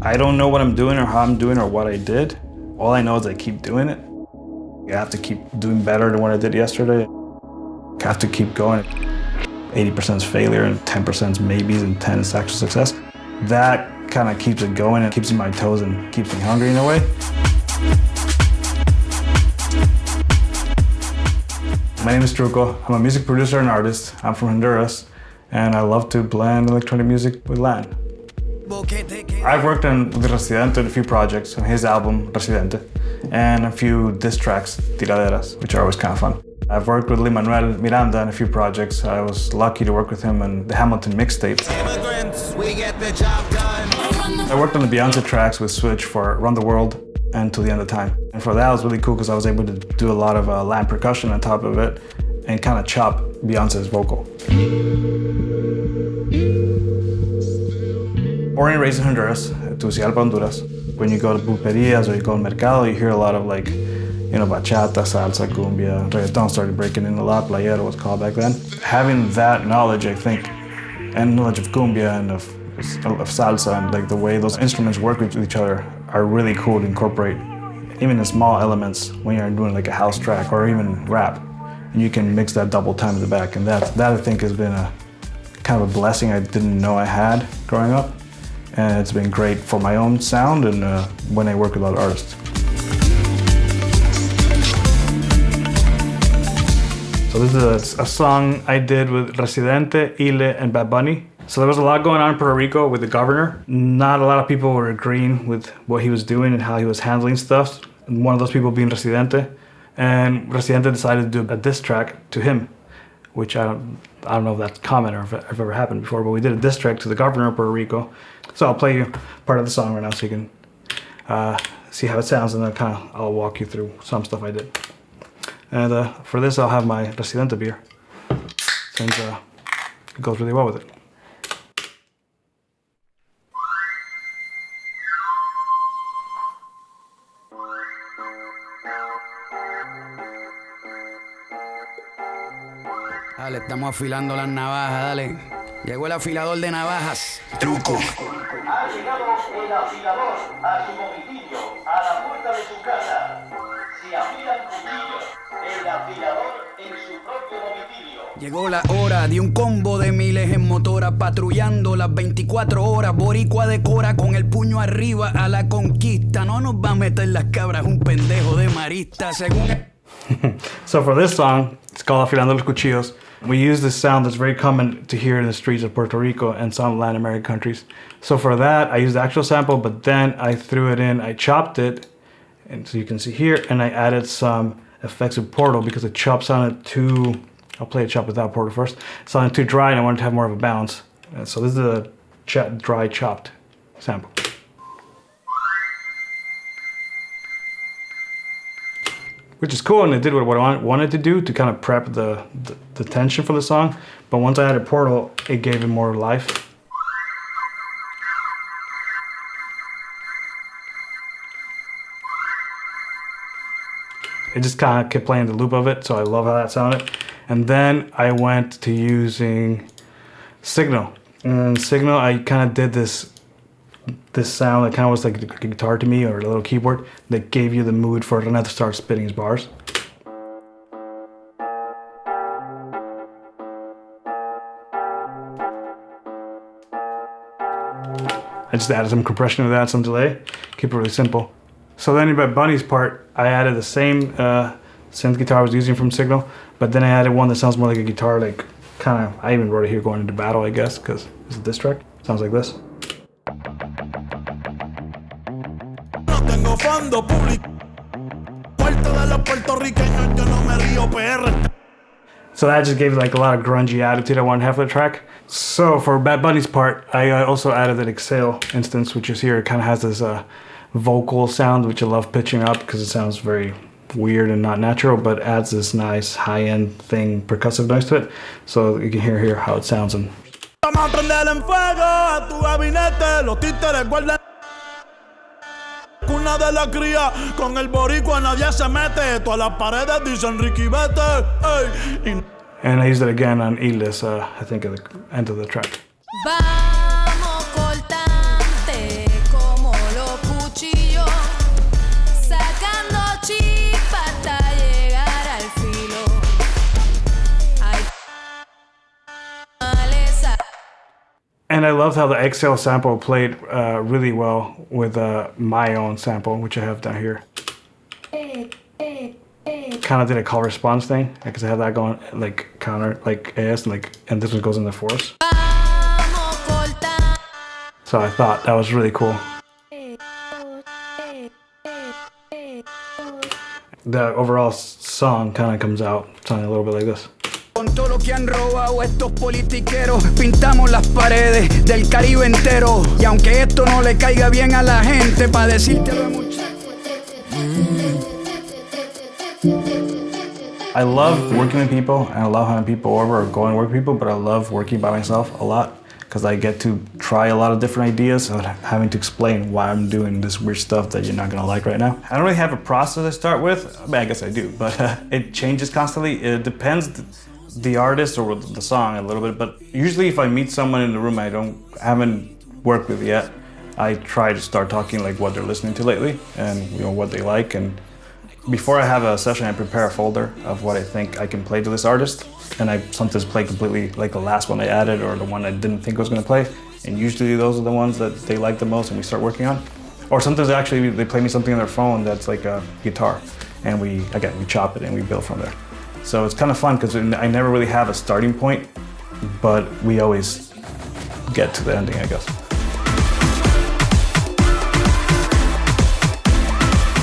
I don't know what I'm doing or how I'm doing or what I did. All I know is I keep doing it. I have to keep doing better than what I did yesterday. I have to keep going. 80% is failure and 10% is maybes and 10 is actual success. That kind of keeps it going and keeps me on my toes and keeps me hungry in a way. My name is Trooko. I'm a music producer and artist. I'm from Honduras, and I love to blend electronic music with Latin. I've worked on with Residente on a few projects, on his album, Residente, and a few diss tracks, Tiraderas, which are always kind of fun. I've worked with Lin-Manuel Miranda on a few projects. I was lucky to work with him on the Hamilton mixtape. We get the job done. I worked on the Beyonce tracks with Switch for Run the World and Till the End of Time. And for that, it was really cool because I was able to do a lot of Latin percussion on top of it and kind of chop Beyonce's vocal. Born and raised in Honduras, Tegucigalpa, Honduras. When you go to pulperias or you go to mercado, you hear a lot of bachata, salsa, cumbia, reggaeton started breaking in a lot, playero was called back then. Having that knowledge, I think, and knowledge of cumbia and of salsa and like the way those instruments work with each other are really cool to incorporate, even in small elements when you're doing like a house track or even rap. And you can mix that double time in the back, and that I think has been a kind of a blessing I didn't know I had growing up. And it's been great for my own sound and when I work with other artists. So this is a song I did with Residente, Ile, and Bad Bunny. So there was a lot going on in Puerto Rico with the governor. Not a lot of people were agreeing with what he was doing and how he was handling stuff. And one of those people being Residente. And Residente decided to do a diss track to him, which I don't know if that's common or if it ever happened before, but we did a diss track to the governor of Puerto Rico. So I'll play you part of the song right now so you can see how it sounds, and then I'll walk you through some stuff I did. And for this, I'll have my Residente beer, since it goes really well with it. Dale, estamos afilando las navajas, dale. Llegó el afilador de navajas. Trooko. Ha llegado el afilador a su domicilio, a la puerta de su casa. Si afilan cuchillos, el afilador en su propio domicilio. Llegó la hora de un combo de miles en motora, patrullando las 24 horas. Boricua decora con el puño arriba a la conquista. No nos va a meter las cabras un pendejo de marista, según... So for this song, it's called Afilando los Cuchillos. We use this sound that's very common to hear in the streets of Puerto Rico and some Latin American countries. So for that, I used the actual sample, but then I threw it in, I chopped it, and so you can see here, and I added some effects with Portal because the chop sounded too, I'll play a chop without Portal first, it sounded too dry and I wanted to have more of a bounce. And so this is a dry chopped sample. Which is cool, and it did what I wanted to do to kind of prep the tension for the song. But once I added Portal, it gave it more life. It just kind of kept playing the loop of it, so I love how that sounded. And then I went to using Signal. And Signal, I kind of did this sound that kind of was like a guitar to me, or a little keyboard that gave you the mood for René to start spitting his bars. I just added some compression to that, some delay, keep it really simple. So then in Bad Bunny's part, I added the same synth guitar I was using from Signal, but then I added one that sounds more like a guitar, like kind of, I even wrote it here going into battle, I guess, because it's a diss track. Sounds like this. So that just gave like a lot of grungy attitude I wanted to have for the track. So for Bad Bunny's part, I also added an Exhale instance, which is here. It kind of has this vocal sound, which I love pitching up because it sounds very weird and not natural, but adds this nice high-end thing, percussive noise to it. So you can hear here how it sounds. And Cuna de la cría, con el boricua nadie se mete. Todas las paredes dicen Ricky vete. And I used it again on Illes, I think at the end of the track. Vamos cortante como loved how the Exhale sample played really well with my own sample, which I have down here. Kind of did a call response thing because I have that going like counter, like AS, and this one goes in the fourths. So I thought that was really cool. The overall song kind of comes out sounding a little bit like this. Con todo lo que han robado estos politiqueros, pintamos las paredes del Caribe entero. Y aunque esto no le caiga bien a la gente, pa' decírtelo mucho. I love working with people, and I love having people over or going to work with people, but I love working by myself a lot because I get to try a lot of different ideas without having to explain why I'm doing this weird stuff that you're not gonna like right now. I don't really have a process I start with. I mean, I guess I do, but it changes constantly. It depends the artist or the song a little bit, but usually if I meet someone in the room I haven't worked with yet, I try to start talking like what they're listening to lately and what they like. And before I have a session, I prepare a folder of what I think I can play to this artist, and I sometimes play completely like the last one I added or the one I didn't think I was going to play, and usually those are the ones that they like the most and we start working on. Or sometimes actually they play me something on their phone that's like a guitar, and we chop it and we build from there. So it's kind of fun because I never really have a starting point, but we always get to the ending, I guess.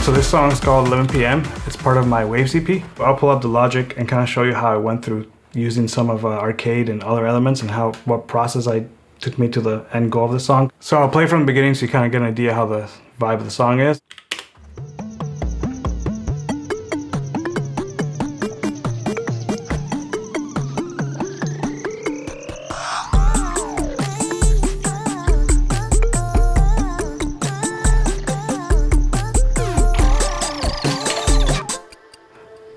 So this song is called 11 PM. It's part of my Waves EP. I'll pull up the Logic and kind of show you how I went through using some of arcade and other elements and what process I took me to the end goal of the song. So I'll play from the beginning so you kind of get an idea how the vibe of the song is.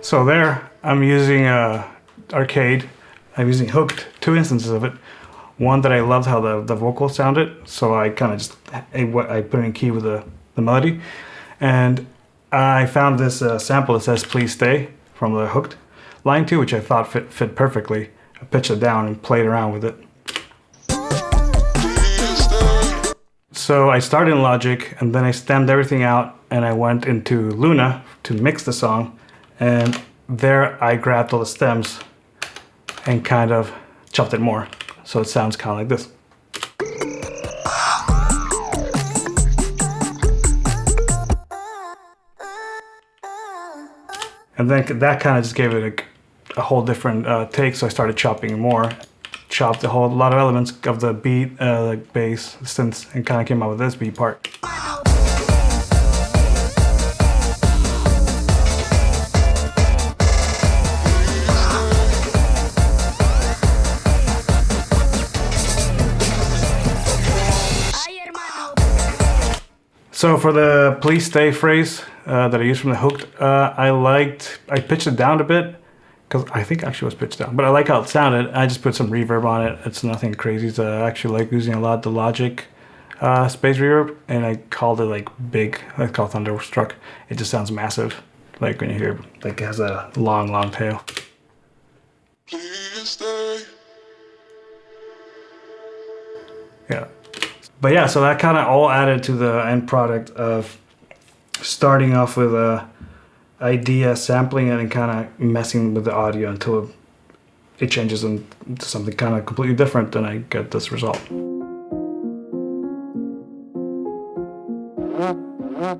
So there, I'm using arcade. I'm using Hooked, 2 instances of it. One that I loved how the vocal sounded, so I kind of just I put it in key with the melody. And I found this sample that says "Please Stay" from the Hooked line 2, which I thought fit perfectly. I pitched it down and played around with it. So I started in Logic, and then I stemmed everything out, and I went into Luna to mix the song. And there I grabbed all the stems and kind of chopped it more. So it sounds kind of like this. And then that kind of just gave it a whole different take. So I started chopping more. Chopped a whole lot of elements of the beat, like bass, synths, and kind of came out with this beat part. So for the "Please Stay" phrase that I used from the Hooked, I pitched it down a bit, because I think actually it was pitched down, but I like how it sounded. I just put some reverb on it. It's nothing crazy. So I actually like using a lot the Logic space reverb, and I called it like big. I call it Thunderstruck. It just sounds massive, like when you hear like it has a long tail. Please stay. Yeah. But yeah, so that kind of all added to the end product of starting off with a idea, sampling it, and kind of messing with the audio until it changes into something kind of completely different, and I get this result.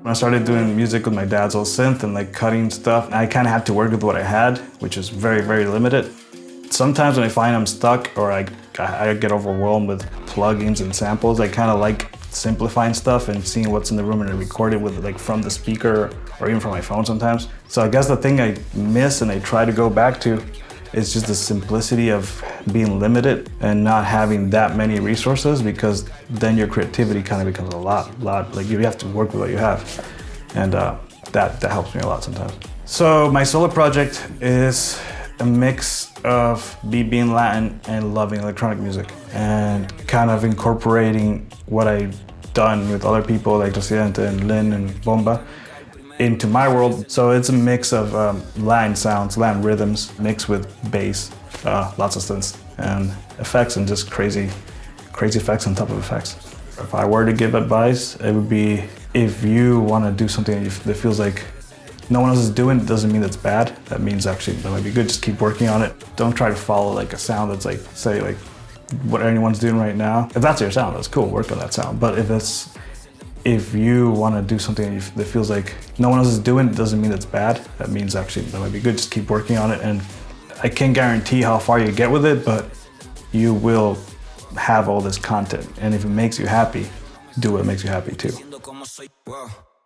When I started doing music with my dad's old synth and like cutting stuff, I kind of had to work with what I had, which is very, very limited. Sometimes when I find I'm stuck or I get overwhelmed with plugins and samples, I kind of like simplifying stuff and seeing what's in the room and I record it with like from the speaker or even from my phone sometimes. So I guess the thing I miss and I try to go back to is just the simplicity of being limited and not having that many resources, because then your creativity kind of becomes a lot, like you have to work with what you have. And that helps me a lot sometimes. So my solo project is a mix of me being Latin and loving electronic music, and kind of incorporating what I've done with other people like Residente and Lynn and Bomba into my world. So it's a mix of Latin sounds, Latin rhythms, mixed with bass, lots of synths and effects, and just crazy crazy effects on top of effects. If I were to give advice, it would be if you want to do something that feels like no one else is doing, it doesn't mean it's bad. That means actually that might be good. Just keep working on it. Don't try to follow like a sound that's like, say like what anyone's doing right now. If that's your sound, that's cool, work on that sound. But if you want to do something that feels like no one else is doing, it doesn't mean it's bad. That means actually that might be good. Just keep working on it. And I can't guarantee how far you get with it, but you will have all this content. And if it makes you happy, do what makes you happy too.